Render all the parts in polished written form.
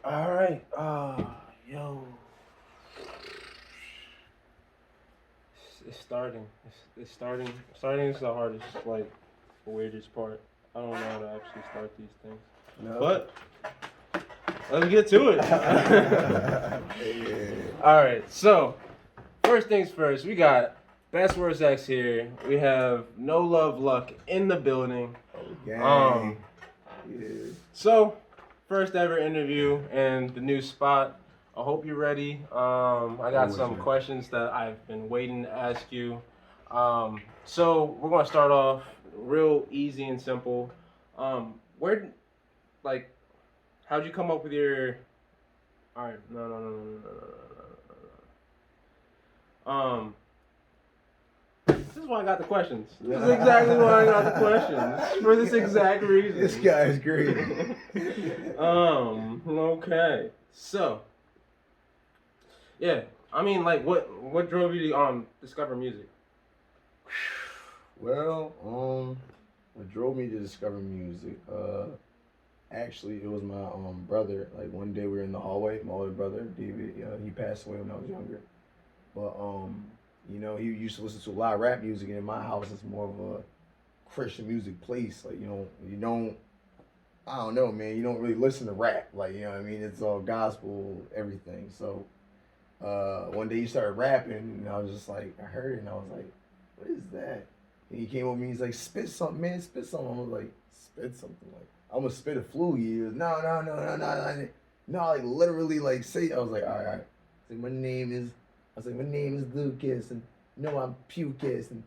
All right. Yo. It's starting. It's starting. Starting is the hardest, like, weirdest part. I don't know how to actually start these things. No. But let's get to it. All right. So, first things first, we got BestWorstX here. We have Luv Lukk in the building. Yeah. So, first ever interview and the new spot. I hope you're ready. I got some questions that I've been waiting to ask you. So we're gonna start off real easy and simple. How'd you come up with your? All right, no. This is why I got the questions. This is exactly why I got the questions. For this exact reason. This guy's great. Okay. So. Yeah, I mean, like, what drove you to discover music? Well, what drove me to discover music? Actually, it was my brother. Like one day we were in the hallway. My older brother, David, he passed away when I was younger. But you know, he used to listen to a lot of rap music, and in my house, it's more of a Christian music place. Like you don't. I don't know, man. You don't really listen to rap. Like you know what I mean? It's all gospel, everything. So. One day he started rapping, and I was just like, I heard it, and I was like, what is that? And he came over me, he's like, spit something, man, spit something. I was like, spit something, like, I'm gonna spit a flu. He was, no, like, literally, like, say, I was like, all right. I said, my name is Lucas, and no, I'm Pucus, and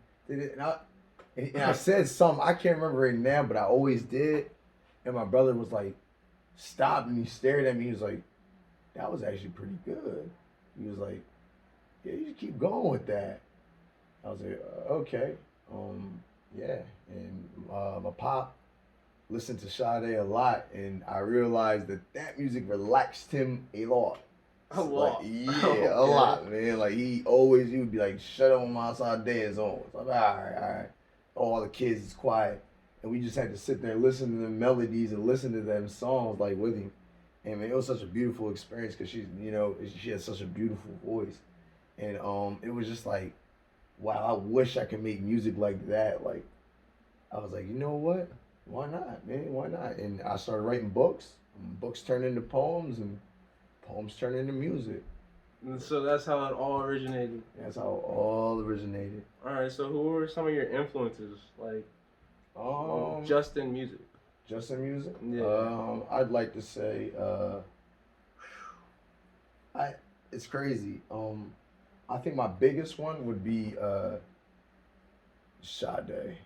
I said something, I can't remember it now, but I always did, and my brother was like, stop, and he stared at me, he was like, that was actually pretty good. He was like, yeah, you should keep going with that. I was like, okay. Yeah. And my pop listened to Sade a lot, and I realized that music relaxed him a lot. A lot? Like, yeah, okay. A lot, man. Like, he would be like, shut up on my Sade is on. So I'm like, all right. All the kids is quiet. And we just had to sit there and listen to the melodies and listen to them songs, like, with him. And man, it was such a beautiful experience because she has such a beautiful voice, and it was just like, wow, I wish I could make music like that. Like, I was like, you know what? Why not, man? Why not? And I started writing books. Books turned into poems, and poems turned into music. And so that's how it all originated. That's how it all originated. All right. So who were some of your influences, like, just in music? Just in music? Yeah. I'd like to say, it's crazy. I think my biggest one would be Sade,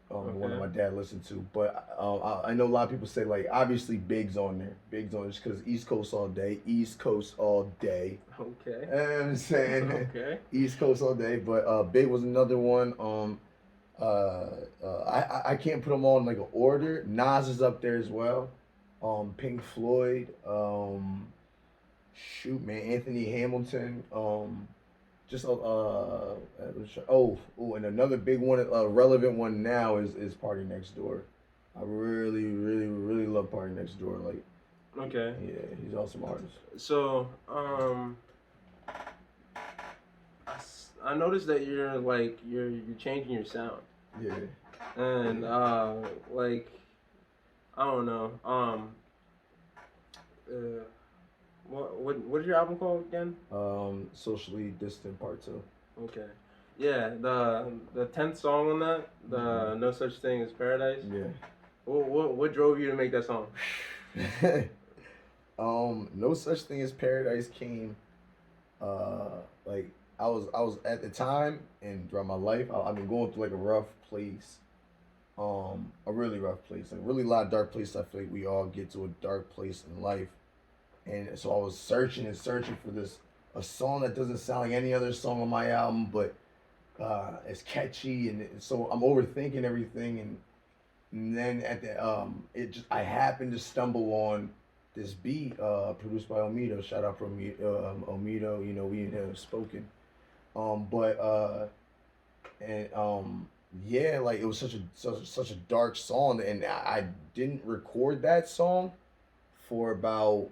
the one that my dad listened to. But I know a lot of people say, like, obviously Big's on there. Big's on just because East Coast all day. East Coast all day. Okay. You know what I'm saying? Okay. East Coast all day. But Big was another one. I can't put them all in like an order. Nas is up there as well. Pink Floyd. Anthony Hamilton. And another big one, relevant one now is Party Next Door. I really, really, really love Party Next Door. Like, okay. Yeah, he's an awesome artist. So, I noticed that you're changing your sound. Yeah. And like, I don't know. What's your album called again? Socially Distant Part 2. Okay. Yeah, the 10th song on that, the No Such Thing as Paradise. Yeah. What drove you to make that song? No Such Thing as Paradise came, like I was at the time and throughout my life, I've been going through like a rough place, a really rough place, like really a lot of dark places. I feel like we all get to a dark place in life, and so I was searching for a song that doesn't sound like any other song on my album, but it's catchy, and so I'm overthinking everything, and then at the I happened to stumble on this beat produced by Omido. Shout out from Omido. You know, we have spoken. yeah, like it was such a dark song, and I didn't record that song for about,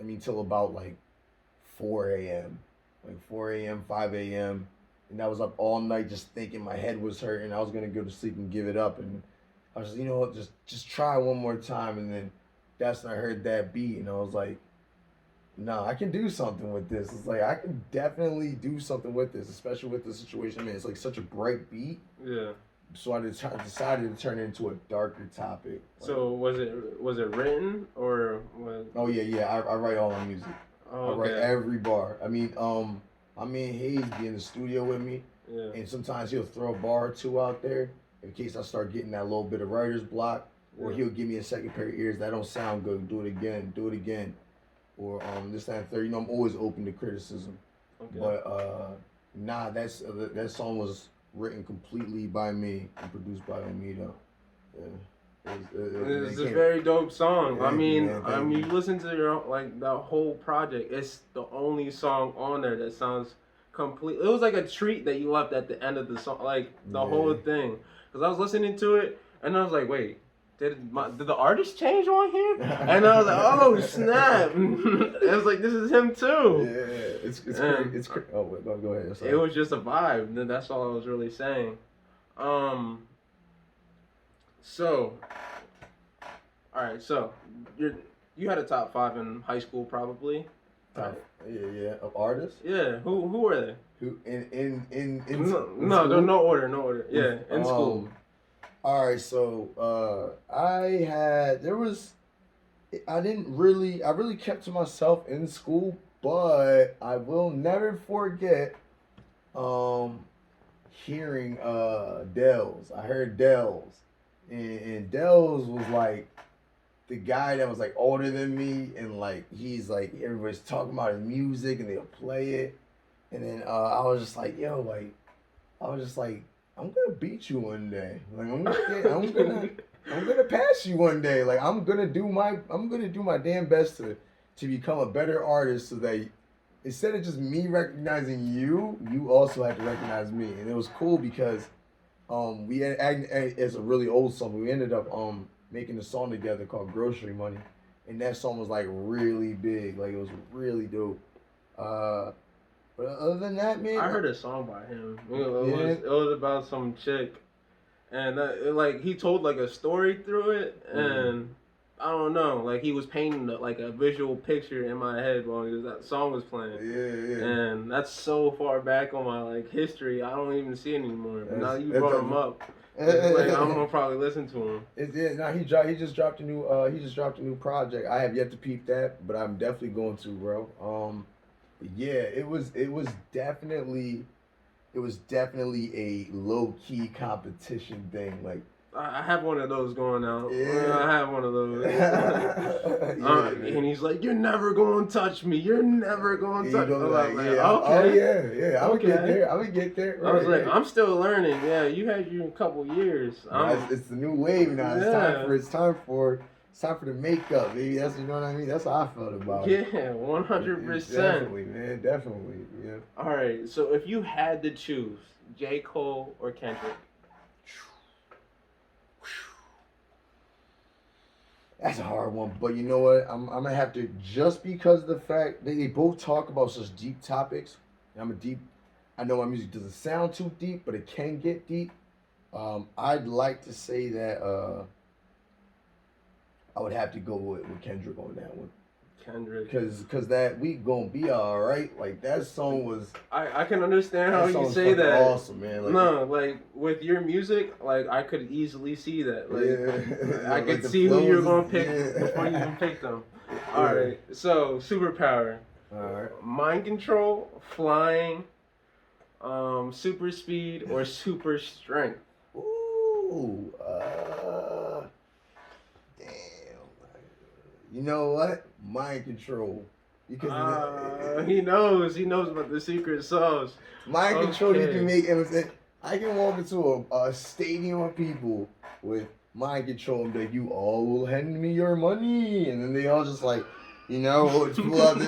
I mean, till about like 4 a.m. Like 4 a.m., 5 a.m. And I was up all night just thinking my head was hurting. I was gonna go to sleep and give it up, and I was just, you know what, just try one more time. And then that's when I heard that beat, and I was like, no, I can do something with this. It's like I can definitely do something with this, especially with the situation. I mean, it's like such a bright beat. Yeah. So I decided to turn it into a darker topic. So was it written or was? Oh yeah. I write all my music. Oh, I write okay. every bar. I mean, my man Hayes be in the studio with me, Yeah. and sometimes he'll throw a bar or two out there in case I start getting that little bit of writer's block, or he'll give me a second pair of ears that don't sound good. Do it again, or this, that, and third. You know, I'm always open to criticism. Okay. But nah, that song was written completely by me and produced by Omido. Yeah. It's a very dope song. Yeah, I mean, man, you listen to your like the whole project. It's the only song on there that sounds complete. It was like a treat that you left at the end of the song, like the whole thing. Because I was listening to it and I was like, wait, did the artist change on here? And I was like, oh snap! It was like, this is him too. Yeah, it's crazy. It's crazy. Oh, wait, go ahead. It was just a vibe. That's all I was really saying. So, all right. So, you had a top 5 in high school, probably. Top, yeah. Of artists. Yeah. Who were they? Who in No order. Yeah, in school. All right. So, I really kept to myself in school, but I will never forget, hearing Dells. I heard Dells. And Dells was like the guy that was like older than me, and like he's like everybody's talking about his music and they'll play it, and then I was just like, yo, like I was just like, I'm gonna beat you one day, like I'm gonna pass you one day, like I'm gonna do my damn best to become a better artist, so that instead of just me recognizing you, you also have to recognize me. And it was cool because we had, it's a really old song, but we ended up making a song together called Grocery Money, and that song was like really big, like it was really dope. But other than that, man, I heard a song by him. It was about some chick, and like he told like a story through it, and I don't know, like he was painting like a visual picture in my head while that song was playing. Yeah. And that's so far back on my like history, I don't even see it anymore. But now you brought him up, it's like I'm gonna probably listen to him. He just dropped a new project. I have yet to peep that, but I'm definitely going to, bro. Yeah, it was definitely a low key competition thing, like. I have one of those going out. Yeah. I have one of those. And he's like, "You're never going to touch me. You're never going to touch me." Okay. Oh yeah. I would get there. I was like, I'm still learning. Yeah, you had a couple years. It's the new wave now. It's time for the makeup, baby. That's, you know what I mean. That's how I felt about it. Yeah, 100%. Definitely, man. Definitely. Yeah. All right. So if you had to choose J. Cole or Kendrick. That's a hard one, but you know what? I'm gonna have to, just because of the fact that they both talk about such deep topics. I know my music doesn't sound too deep, but it can get deep. I'd like to say that I would have to go with Kendrick on that one. Kendrick. Cause that we gonna be alright. Like that song was. I can understand how you say that. Awesome, man. Like, no, like with your music, like I could easily see that. Like I could see who you're gonna pick before you even pick them. All right. So superpower. All right. Mind control, flying, super speed, or super strength. Ooh. Damn. You know what? Mind control. Because he knows about the secret sauce. Mind control, you can make. I can walk into a stadium of people with mind control and be like, "You all will hand me your money," and then they all just like You know, pull out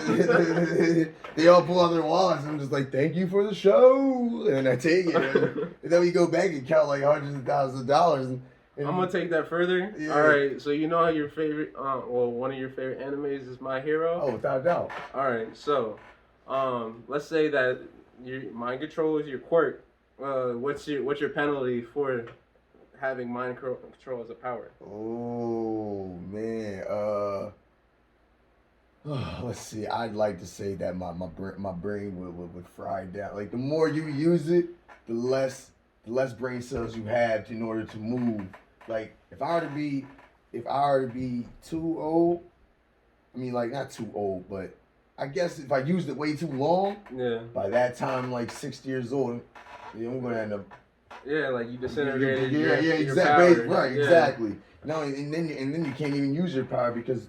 they all pull out their wallets. I'm just like, thank you for the show, and I take it. And then we go back and count like hundreds of thousands of dollars. And I'm gonna take that further. Yeah. All right, so you know how your favorite, one of your favorite animes is My Hero. Oh, without a doubt. All right, so, let's say that your mind control is your quirk. What's your penalty for having mind control as a power? Oh man. Let's see. I'd like to say that my brain would fry down. Like the more you use it, the less brain cells you have in order to move. Like if I were to be too old, I mean like not too old, but I guess if I used it way too long, by that time like 60 years old, I'm gonna end up. Yeah, like you disintegrated. Exactly. Right, yeah. exactly. No, and then you can't even use your power because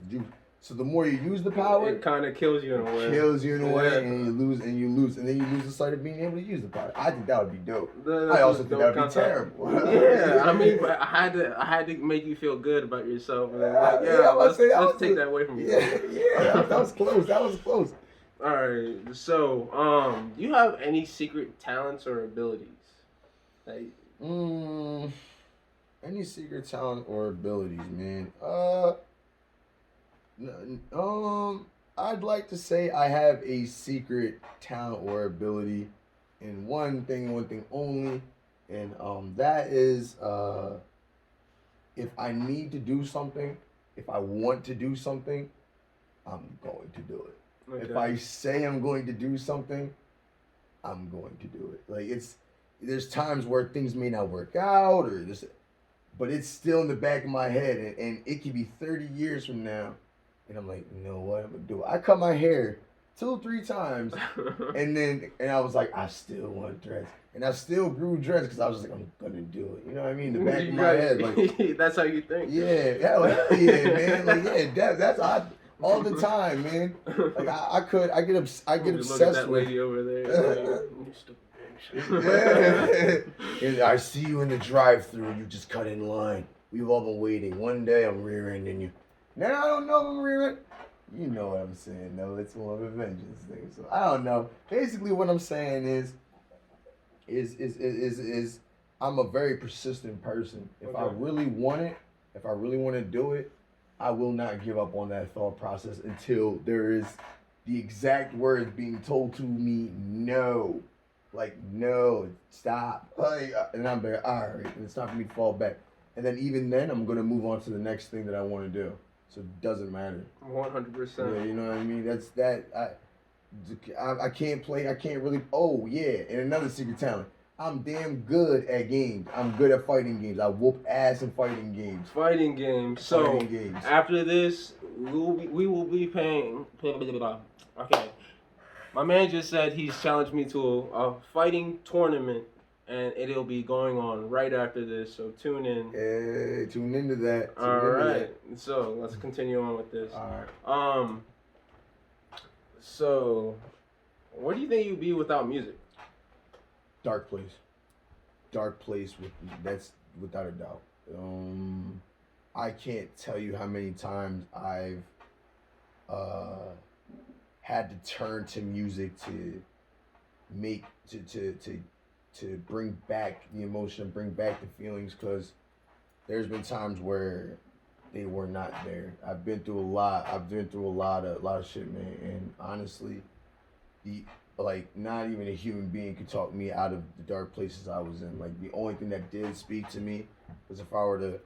so the more you use the power, it kind of kills you in a way. And you lose, and then you lose the sight of being able to use the power. I think that would be dope. I also think that would be terrible. Yeah, I mean, but I had to make you feel good about yourself. And then, like, let's take that away from you. Yeah, that was close. That was close. All right, so do you have any secret talents or abilities? Like, any secret talent or abilities, man? I'd like to say I have a secret talent or ability in one thing only, and that is if I need to do something, if I want to do something, I'm going to do it. Okay. If I say I'm going to do something, I'm going to do it. Like there's times where things may not work out but it's still in the back of my head, and it could be 30 years from now. And I'm like, you know what, I'm gonna do it. I cut my hair 2-3 times, and I was like, I still want dreads, and I still grew dreads because I was like, I'm gonna do it. You know what I mean? The back of my head, like that's how you think. Yeah, hell yeah, man. Like that's all the time, man. Like I get obsessed look at that with lady over there. And I see you in the drive-thru, and you just cut in line. We've all been waiting. One day I'm rear-ending you. Now I don't know if I'm rear-ending. You know what I'm saying, though. It's more of a vengeance thing. So I don't know. Basically, what I'm saying is I'm a very persistent person. If I really want it, if I really want to do it, I will not give up on that thought process until there is the exact words being told to me. No. Like, no, stop. And I'm like, all right, and it's time for me to fall back. And then even then, I'm going to move on to the next thing that I want to do. So it doesn't matter. 100%. Yeah, you know what I mean? That's that. I can't play. I can't really. Oh, yeah. And another secret talent. I'm damn good at games. I'm good at fighting games. I whoop ass in fighting games. Fighting games. So, after this, we will be paying. Okay. My man just said he's challenged me to a fighting tournament, and it'll be going on right after this, so tune in. Hey, tune into that. All right. So, let's continue on with this. All right. So, where do you think you'd be without music? Dark place. Dark place, that's without a doubt. I can't tell you how many times I've had to turn to music to make to bring back the emotion, bring back the feelings, because there's been times where they were not there. I've been through a lot. I've been through a lot of shit, man. And honestly, not even a human being could talk me out of the dark places I was in. Like, the only thing that did speak to me was if I were to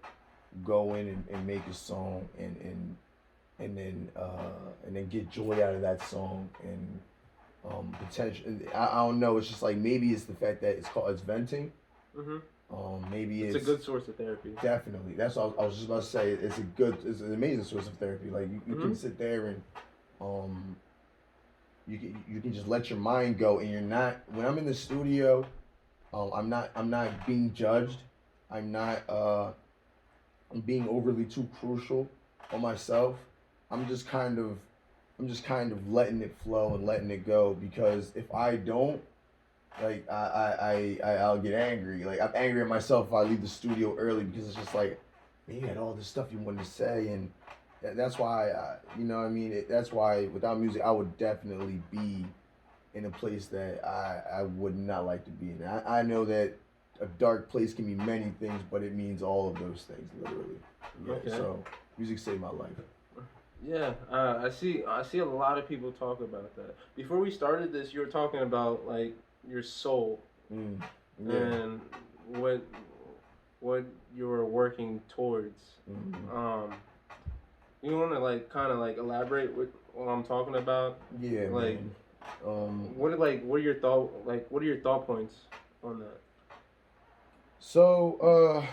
go in and make a song and then get joy out of that song and potential. I don't know. It's just like, maybe it's the fact that it's venting. Mm-hmm. Maybe it's a good source of therapy. Definitely. That's what I was just about to say. It's an amazing source of therapy. Like, you mm-hmm. can sit there and you can just let your mind go, and you're not. When I'm in the studio, I'm not being judged. I'm being overly too crucial on myself. I'm just kind of letting it flow and letting it go, because if I don't, like, I'll get angry. Like, I'm angry at myself if I leave the studio early, because it's just like, man, you had all this stuff you wanted to say, and That's why, you know what I mean? That's why without music, I would definitely be in a place that I would not like to be in. I know that a dark place can mean many things, but it means all of those things, literally. Yeah, Okay. so music saved my life. Yeah, I see a lot of people talk about that. Before we started this, you were talking about like your soul Yeah. and what what you were working towards. Mm-hmm. You want to like kind of like elaborate what I'm talking about? Yeah, Like, man. what are your thought points on that? So,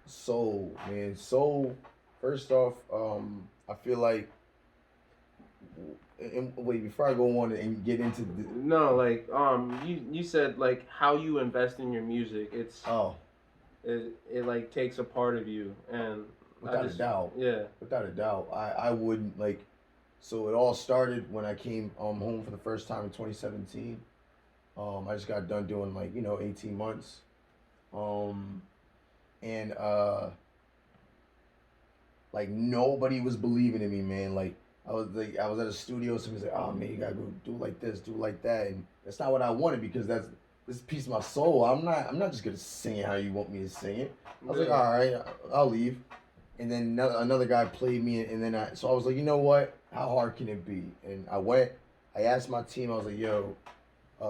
soul, man. Soul, first off, I feel like, and wait, before I go on and get into the. No, like you said like how you invest in your music. Oh. It like takes a part of you, and Without a doubt. Yeah. Without a doubt. I wouldn't like. So it all started when I came home for the first time in 2017. I just got done doing like 18 months, and like nobody was believing in me, man. Like I was at a studio, somebody's like, oh man, you gotta go do like this, do like that, and that's not what I wanted because this is a piece of my soul. I'm not just gonna sing it how you want me to sing it. I was like, all right, I'll leave. And then another guy played me, and then I was like, you know what? How hard can it be? And I went. I asked my team. I was like, yo,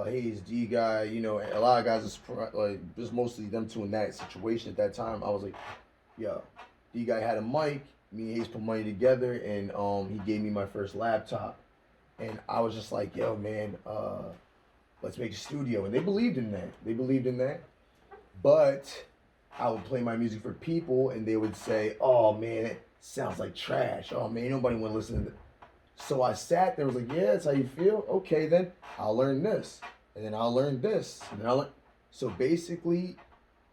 Hayes, D guy, a lot of guys are like just mostly them two in that situation at that time. I was like, yo, D guy had a mic. Me and Hayes put money together, and he gave me my first laptop. And I was just like, yo, man, let's make a studio. And they believed in that. But I would play my music for people, and they would say, "Oh man, it sounds like trash. Oh man, nobody want to listen to that." So I sat there, was like, "Yeah, that's how you feel. Okay, then I'll learn this, and then I'll learn this, and then I'll learn." So basically,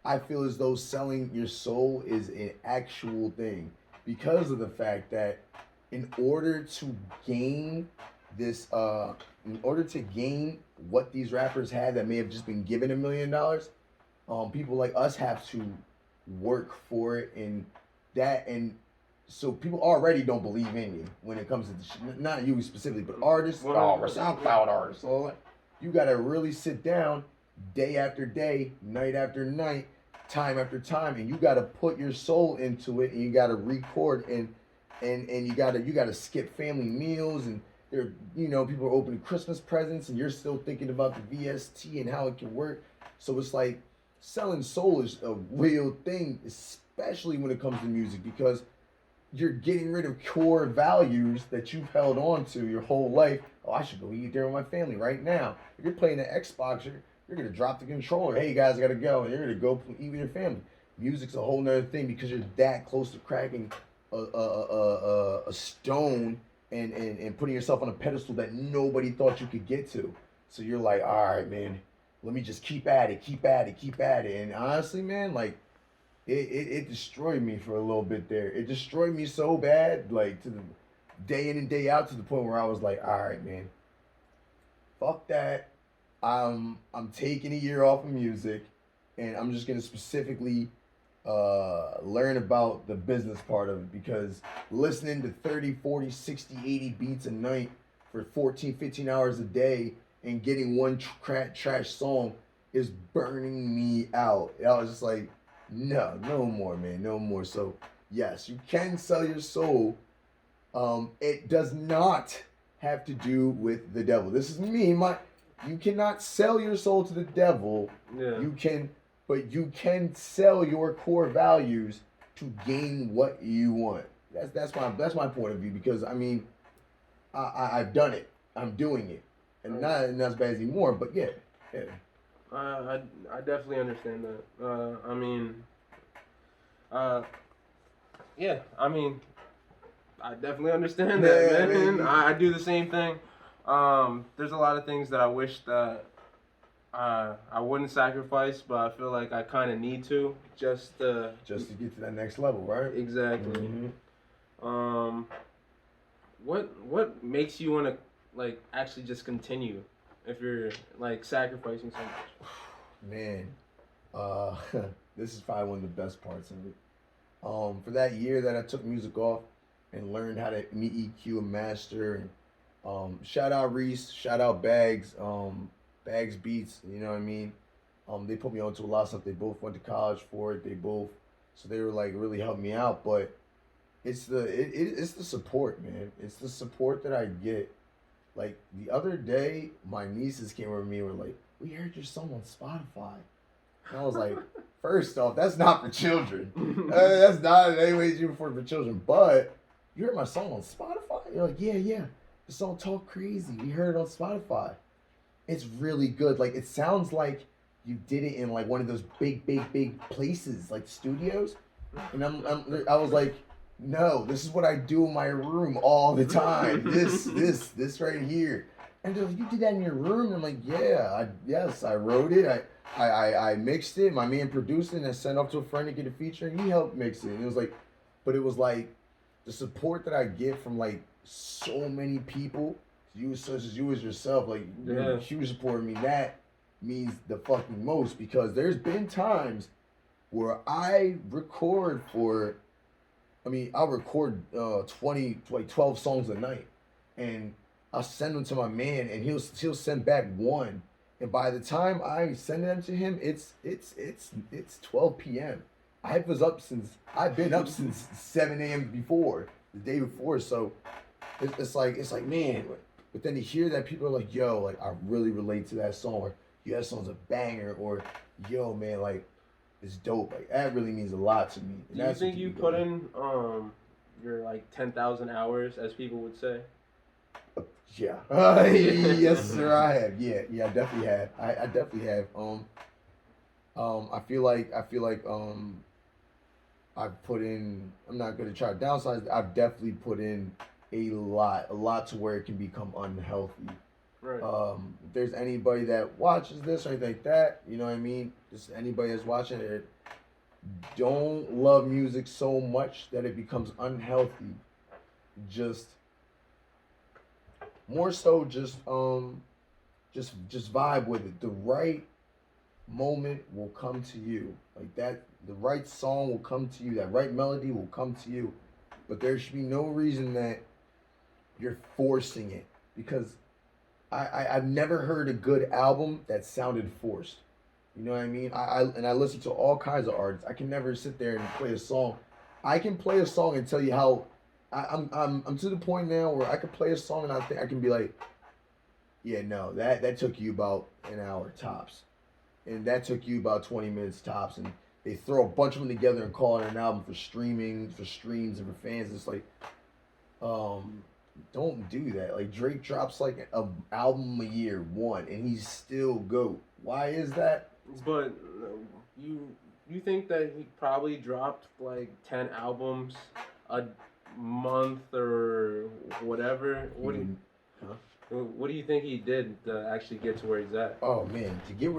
I feel as though selling your soul is an actual thing because of the fact that in order to gain this, in order to gain what these rappers had that may have just been given $1 million, people like us have to work for it, and so people already don't believe in you when it comes to not you specifically, but artists, or SoundCloud artists. So you gotta really sit down day after day, night after night, time after time, and you gotta put your soul into it, and you gotta record, and you gotta skip family meals, and people are opening Christmas presents, and you're still thinking about the VST and how it can work. So it's like selling soul is a real thing, especially when it comes to music, because you're getting rid of core values that you've held on to your whole life. Oh, I should go eat dinner with my family right now. If you're playing the Xbox, you're gonna drop the controller. Hey guys, I gotta go, and you're gonna go eat with your family. Music's a whole nother thing because you're that close to cracking a stone and putting yourself on a pedestal that nobody thought you could get to. So you're like, all right, man, let me just keep at it. And honestly, man, like, it destroyed me for a little bit there. It destroyed me so bad, like, to the day in and day out, to the point where I was like, all right, man, fuck that. I'm taking a year off of music, and I'm just gonna specifically learn about the business part of it, because listening to 30, 40, 60, 80 beats a night for 14, 15 hours a day and getting one trash song is burning me out. I was just like, no more, man, no more. So yes, you can sell your soul. It does not have to do with the devil. This is me. You cannot sell your soul to the devil. Yeah. But you can sell your core values to gain what you want. That's my point of view, because I mean, I've done it. I'm doing it, and not as bad anymore. But yeah. I definitely understand that. Yeah. I mean, I definitely understand that, man. I do the same thing. There's a lot of things that I wish that I wouldn't sacrifice, but I feel like I kind of need to just to get to that next level, right? Exactly. Mm-hmm. What makes you want to like actually just continue if you're like sacrificing so much? Man, this is probably one of the best parts of it. For that year that I took music off, and learned how to EQ and master. And shout out Reese, shout out Bags, Bags Beats. You know what I mean? They put me onto a lot of stuff. They both went to college for it. They both, so they were like really helping me out. But it's the support, man. It's the support that I get. Like the other day, my nieces came over to me and were like, "We heard your song on Spotify," and I was like, "First off, that's not for children. That's not in any way for children. But you heard my song on Spotify?" You're like, "Yeah. The song Talk Crazy. We heard it on Spotify. It's really good. Like it sounds like you did it in like one of those big places, like studios." And I was like, "No, this is what I do in my room all the time. This right here." And they're like, "You did that in your room?" And I'm like, "Yeah, yes, I wrote it. I mixed it. My man produced it, and I sent it up to a friend to get a feature, and he helped mix it." And it was like, but it was like the support that I get from like so many people, you such as you as yourself, like you're a huge supporter of me. That means the fucking most, because there's been times where I record for. I'll record 12 songs a night, and I'll send them to my man, and he'll send back one, and by the time I send them to him, it's 12 p.m. I've been up since 7 a.m. before the day before, so it's like man, but then to hear that people are like, "Yo, like I really relate to that song," or "Yo, that song's a banger," or "Yo, man, like." It's dope. Like that really means a lot to me. Do you think you put in your like 10,000 hours, as people would say? Yeah. Yes, sir. I have. Yeah. I definitely have. I definitely have. I feel like I've put in. I'm not gonna try to downsize. I've definitely put in a lot to where it can become unhealthy. Right. If there's anybody that watches this or anything like that, you know what I mean? Just anybody that's watching it, don't love music so much that it becomes unhealthy. Just more so just vibe with it. The right moment will come to you. Like that, the right song will come to you, that right melody will come to you. But there should be no reason that you're forcing it, because I've never heard a good album that sounded forced. You know what I mean? I listen to all kinds of artists. I can never sit there and play a song. I can play a song and tell you how I'm to the point now where I can play a song and I think I can be like, yeah, no, that took you about an hour tops, and that took you about 20 minutes tops, and they throw a bunch of them together and call it an album for streaming, for streams, and for fans. It's like, don't do that. Like Drake drops like an album a year, one, and he's still GOAT. Why is that? But you think that he probably dropped like 10 albums a month or whatever? What do you think he did to actually get to where he's at? Oh man, to get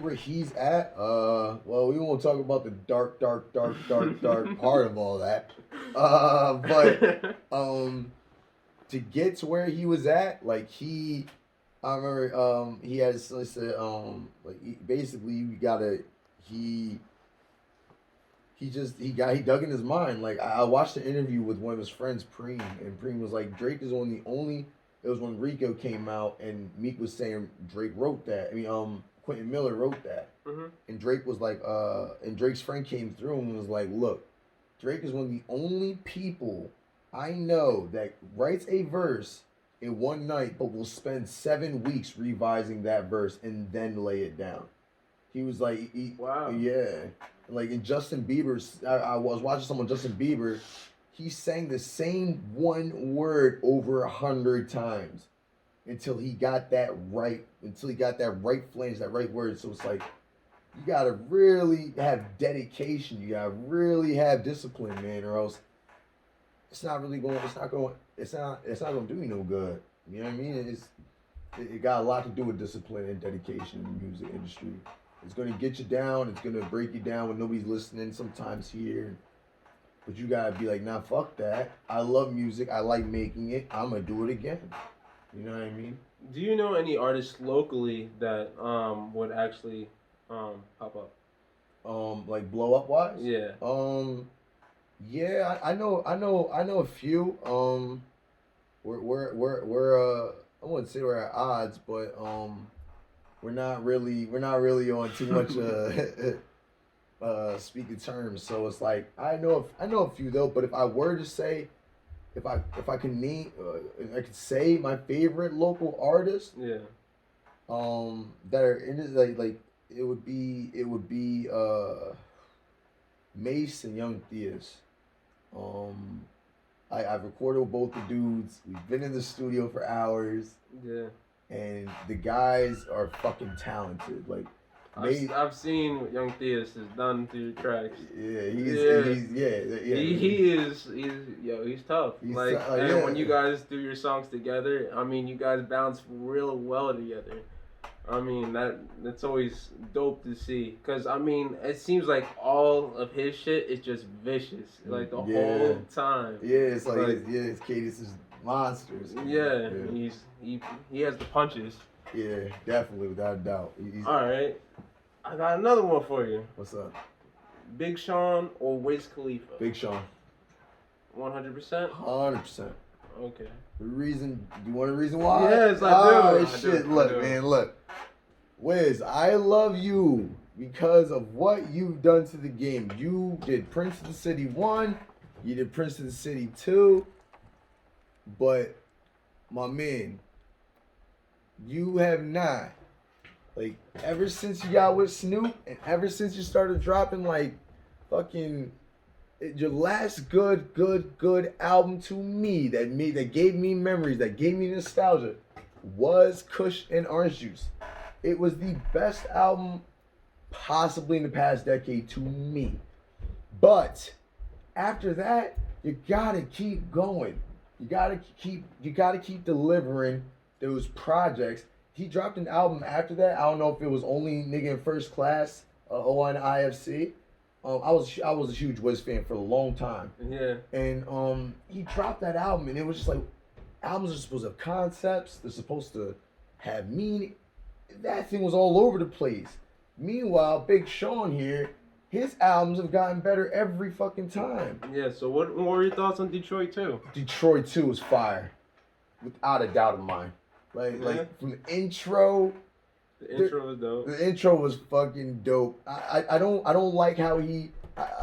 where he's at, well, we won't talk about the dark part of all that. But to get to where he was at, like I remember he has, let's say, basically you gotta, he dug in his mind. Like I watched an interview with one of his friends, Preem, and Preem was like, Drake is one of the only. It was when Rico came out and Meek was saying Drake wrote that. Quentin Miller wrote that, and Drake was like, and Drake's friend came through and was like, look, Drake is one of the only people I know that writes a verse in one night, but will spend 7 weeks revising that verse and then lay it down. He was like, wow, yeah. Like in Justin Bieber's, I was watching someone, Justin Bieber, he sang the same one word over 100 times until he got that right flange, that right word. So it's like, you gotta really have dedication. You gotta really have discipline, man, or else it's not gonna do you no good. You know what I mean? It got a lot to do with discipline and dedication in the music industry. It's gonna get you down. It's gonna break you down when nobody's listening. Sometimes here, but you gotta be like, nah, fuck that. I love music. I like making it. I'm gonna do it again. You know what I mean? Do you know any artists locally that would actually pop up? Like blow up wise? Yeah. Yeah, I know a few. We're I wouldn't say we're at odds, but we're not really on too much speaking terms. So it's like I know a few though. But if I were to say, if I can name, if I could say my favorite local artist, Yeah. that are in it, like it would be Mace and Young Theus. Um, I've recorded with both the dudes. We've been in the studio for hours, Yeah. and the guys are fucking talented. Like, I've seen what Young Theus has done to your tracks. yeah, yeah. He's tough. He's Like, t- and yeah. when you guys do your songs together, I mean, you guys bounce real well together. I mean, that's always dope to see. Cause I mean, it seems like all of his shit is just vicious, like the whole time. Yeah, it's like his cadence is monsters. Yeah, he has the punches. Yeah, definitely, without a doubt. All right, I got another one for you. What's up? Big Sean or Wiz Khalifa? Big Sean. 100%? 100%. Okay. The reason, do you want a reason why? Yes, I do. Oh, shit. Look, man, look. Wiz, I love you because of what you've done to the game. You did Prince of the City 1, you did Prince of the City 2, but, my man, you have not. Like, ever since you got with Snoop, and ever since you started dropping, like, fucking, your last good album to me that gave me memories, that gave me nostalgia, was Kush and Orange Juice. It was the best album possibly in the past decade to me. But after that, you gotta keep going. You gotta keep delivering those projects. He dropped an album after that. I don't know if it was only Nigga in First Class on IFC. I was a huge Wiz fan for a long time. Yeah. And he dropped that album, and it was just like, albums are supposed to have concepts. They're supposed to have meaning. That thing was all over the place. Meanwhile, Big Sean here, his albums have gotten better every fucking time. Yeah. So what were your thoughts on Detroit 2? Detroit 2 is fire, without a doubt of mine. Like from the intro. The intro was dope. The intro was fucking dope. I don't like how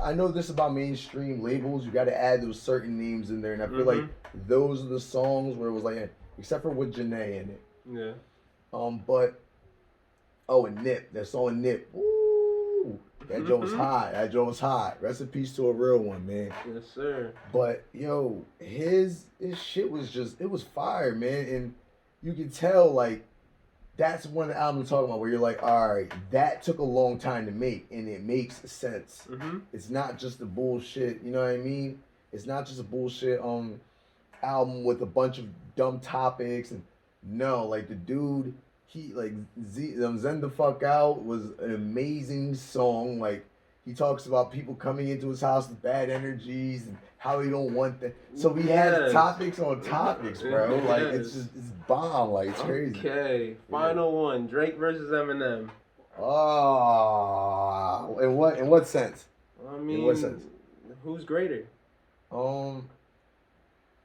I know this about mainstream labels. You got to add those certain names in there, and I feel like those are the songs where it was like, except for with Janae in it. Yeah. But and Nip, that song Nip. Ooh, that joke was hot. That joke was hot. Rest in peace to a real one, man. Yes, sir. But yo, his shit was just, it was fire, man, and you can tell like. That's one of the albums I'm talking about where you're like, all right, that took a long time to make, and it makes sense. Mm-hmm. It's not just a bullshit, you know what I mean? It's not just a bullshit album with a bunch of dumb topics. And no, like the dude, he like Zen the Fuck Out was an amazing song. Like he talks about people coming into his house with bad energies and how he don't want that. So we had topics on topics, bro. Like it's bomb. Like it's crazy. Okay, final one: Drake versus Eminem. Oh, in what sense? I mean, in what sense? Who's greater?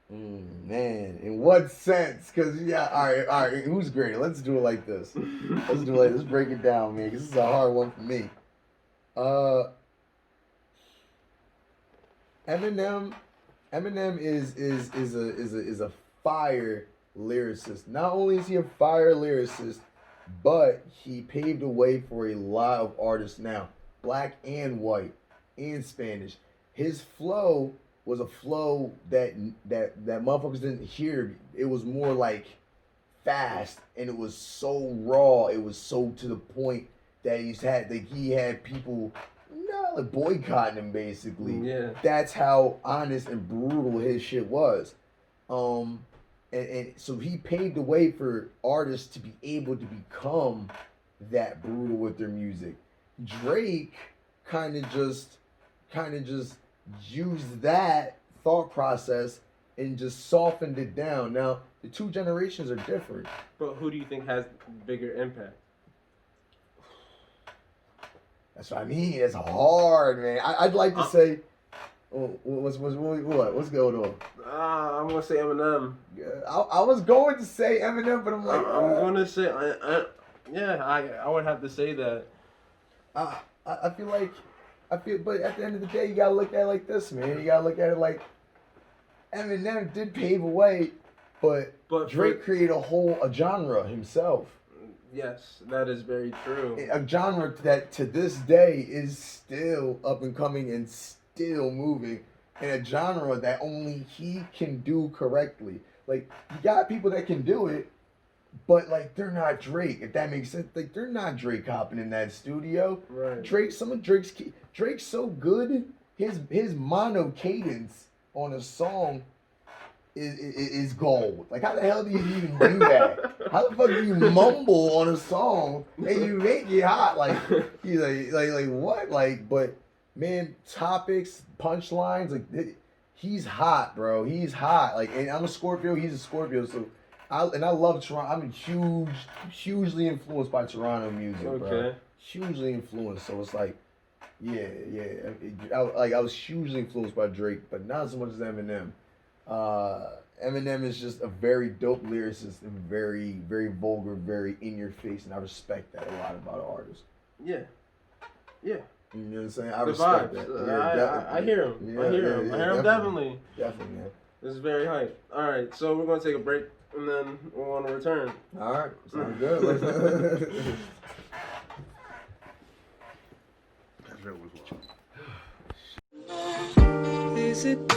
Man, in what sense? Cause yeah, all right. Who's greater? Let's do it like this. Let's break it down, man. Cause this is a hard one for me. Eminem is a fire lyricist. Not only is he a fire lyricist, but he paved the way for a lot of artists now, black and white and Spanish. His flow was a flow that motherfuckers didn't hear. It was more like fast, and it was so raw. It was so to the point that he had people like boycotting him basically. Yeah. That's how honest and brutal his shit was. And so he paved the way for artists to be able to become that brutal with their music. Drake kind of just used that thought process and just softened it down. Now, the two generations are different. But who do you think has bigger impact? That's what I mean. It's hard, man. I'd like to say, What's going on? I'm gonna say Eminem. I was going to say Eminem, but I'm like, I'm gonna say, I would have to say that. I feel, but at the end of the day, you gotta look at it like this, man. You gotta look at it like Eminem did pave a way, but Drake created a genre himself. Yes, that is very true. A genre that to this day is still up and coming and still moving, and a genre that only he can do correctly. Like, you got people that can do it, but like they're not Drake. If that makes sense, like they're not Drake hopping in that studio. Right. Drake's so good. His mono cadence on a song is gold. Like, how the hell do you even do that? How the fuck do you mumble on a song and you make it hot? Like, he's like what? Like, but man, topics, punchlines, like he's hot, bro. He's hot. Like, and I'm a Scorpio. He's a Scorpio. So, I love Toronto. I'm hugely influenced by Toronto music, bro. Hugely influenced. So it's like, yeah. I was hugely influenced by Drake, but not as much as Eminem. Eminem is just a very dope lyricist and very, very vulgar, very in your face, and I respect that a lot about an artist. Yeah. You know what I'm saying? I the respect vibes. that. I hear him. Yeah, I hear him definitely. Definitely, man. This is very hype. All right, so we're gonna take a break and then we're gonna return. All right, sounds good. Is it